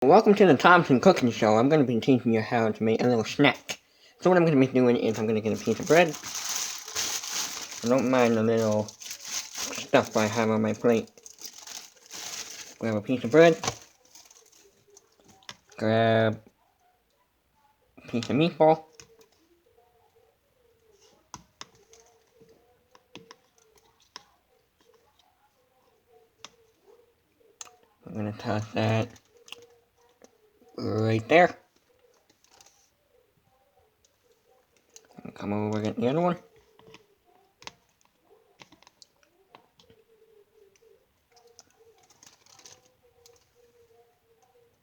Welcome to the Thompson Cooking Show. I'm going to be teaching you how to make a little snack. So what I'm going to be doing is I'm going to get a piece of bread. I don't mind the little stuff I have on my plate. Grab a piece of bread. Grab a piece of meatball. I'm going to toss that right there. I'm going to come over and get the other one.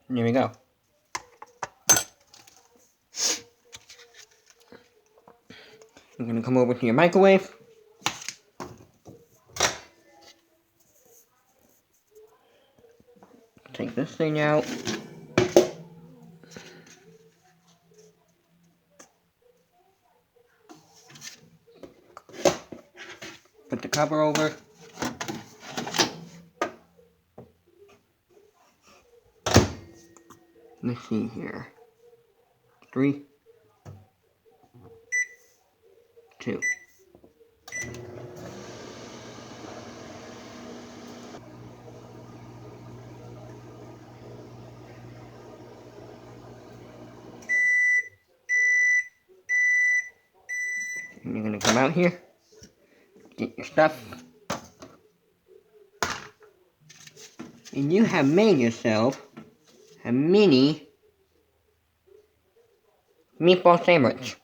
And there we go. I'm going to come over to your microwave. Take this thing out. Put the cover over. Let's see here. 3, 2. And you're going to come out here. Get your stuff. And you have made yourself a mini meatball sandwich.